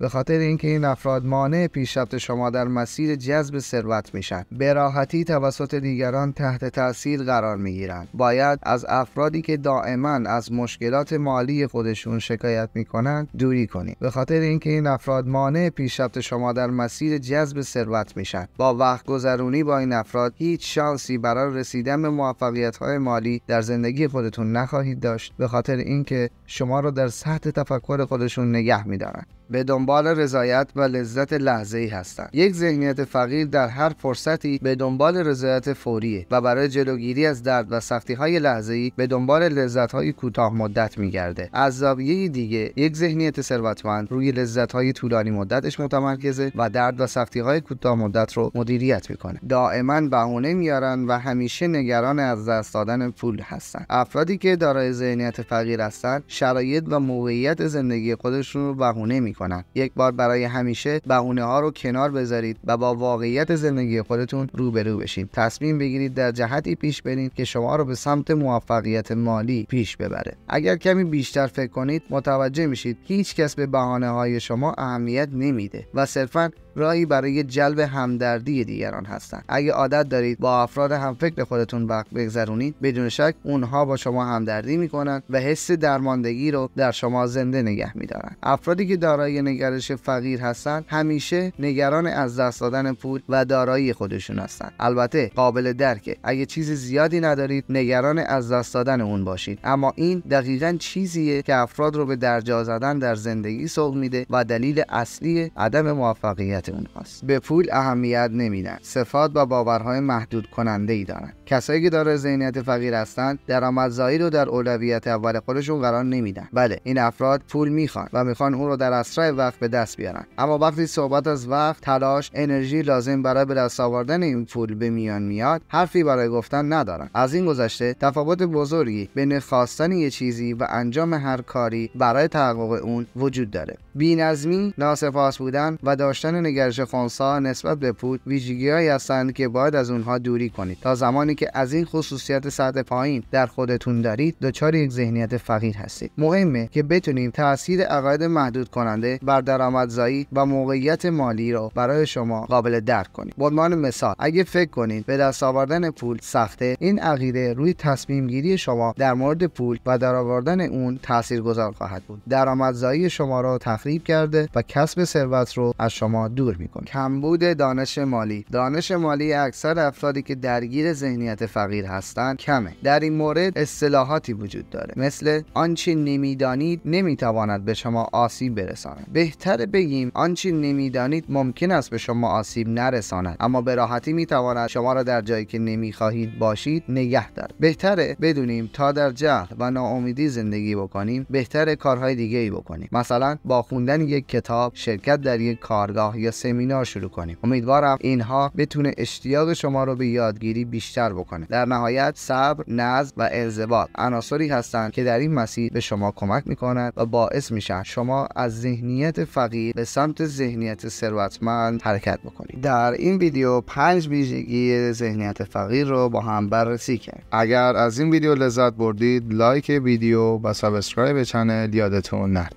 به خاطر اینکه این افراد مانع پیشرفت شما در مسیر جذب ثروت میشن. به راحتی توسط دیگران تحت تاثیر قرار میگیرن. باید از افرادی که دائما از مشکلات مالی خودشون شکایت میکنن دوری کنید. به خاطر اینکه این افراد مانع پیشرفت شما در مسیر جذب ثروت میشن. با وقت گذرونی با این افراد هیچ شانسی برای رسیدن به موفقیت‌های مالی در زندگی خودتون نخواهید داشت، به خاطر اینکه شما رو در سطح تفکر خودشون نگه می‌دارن. به دنبال رضایت و لذت لحظه‌ای هستند. یک ذهنیت فقیر در هر فرصتی به دنبال رضایت فوریه و برای جلوگیری از درد و سختی‌های لحظه‌ای به دنبال لذت‌های کوتاه مدت می‌گرده. از زاویه دیگه، یک ذهنیت ثروتمند روی لذت‌های طولانی مدتش متمرکزه و درد و سختی‌های کوتاه مدت رو مدیریت می‌کنه. دائما بهونه میارن و همیشه نگران از دست دادن پول هستن. افرادی که دارای ذهنیت فقیر هستن، شرایط و موقعیت زندگی خودشون رو بهونه می‌کنن. یک بار برای همیشه بهونه‌ها رو کنار بذارید و با واقعیت زندگی خودتون روبرو بشین. تصمیم بگیرید در جهتی پیش برید که شما رو به سمت موفقیت مالی پیش ببره. اگر کمی بیشتر فکر کنید، متوجه میشید هیچ کس به بهانه‌های شما اهمیت نمیده و صرفاً راهی برای جلب همدردی دیگران هستند. اگه عادت دارید با افراد همفکر خودتون وقت بگذرونید، بدون شک اونها با شما همدردی میکنن و حس درماندگی رو در شما زنده نگه میدارن. افرادی که دارای نگرش فقیر هستند همیشه نگران از دست دادن پول و دارایی خودشون هستند. البته قابل درکه اگه چیز زیادی ندارید نگران از دست دادن اون باشید، اما این دقیقاً چیزیه که افراد رو به درجا زدن در زندگی سوق میده و دلیل اصلی عدم موفقیت اونهاست. به پول اهمیت نمیدن. صفات و باورهای محدود کننده ای دارن. کسایی که داره ذهنیت فقیر هستن درآمدزایی رو در اولویت اول خودشون قرار نمیدن. بله، این افراد پول میخوان و میخوان اون رو در اسرع وقت به دست بیارن، اما وقتی صحبت از وقت، تلاش، انرژی لازم برای به دست آوردن این پول به میان میاد، حرفی برای گفتن ندارن. از این گذشته تفاوت بزرگی بین خواستن یه چیزی و انجام هر کاری برای تحقق اون وجود داره. بی‌نظمی، ناسپاس بودن و داشتن نگرش خنثی نسبت به پول ویژگی‌هایی هستند که باید از اونها دوری کنید. تا زمانی که از این خصوصیت سطح پایین در خودتون دارید، دچار یک ذهنیت فقیر هستید. مهمه که بتونیم تاثیر عقاید محدود کننده بر درآمدزایی و موقعیت مالی رو برای شما قابل درک کنید. به عنوان مثال، اگه فکر کنید به دست آوردن پول سخته، این عقیده روی تصمیم گیری شما در مورد پول و درآوردن اون تاثیرگذار خواهد بود. درآمدزایی شما رو تخریب کرده و کسب ثروت رو از شما دور میکنه. کمبود دانش مالی. دانش مالی اکثر افرادی که درگیر ذهنیت فقیر هستند کمه. در این مورد اصطلاحاتی وجود داره مثل آنچه نمیدانید نمیتواند به شما آسیب برساند. بهتره بگیم آنچه نمیدانید ممکن است به شما آسیب نرساند، اما به راحتی میتواند شما را در جایی که نمیخواهید باشید نگه دارد. بهتره بدونیم تا در جهل و ناامیدی زندگی بکنیم، بهتره کارهای دیگه ای بکنیم. مثلا با خوندن یک کتاب، شرکت در یک کارگاه یا سمینار شروع کنیم. امیدوارم اینها بتونه اشتیاق شما رو به یادگیری بیشتر بکنه. در نهایت صبر، نظم و انضباط عناصری هستند که در این مسیر به شما کمک میکنند و باعث میشن شما از ذهنیت فقیر به سمت ذهنیت ثروتمند حرکت بکنید. در این ویدیو 5 ویژگی ذهنیت فقیر رو با هم بررسی کردیم. اگر از این ویدیو لذت بردید، لایک ویدیو و سابسکرایب چنل یادتون نره.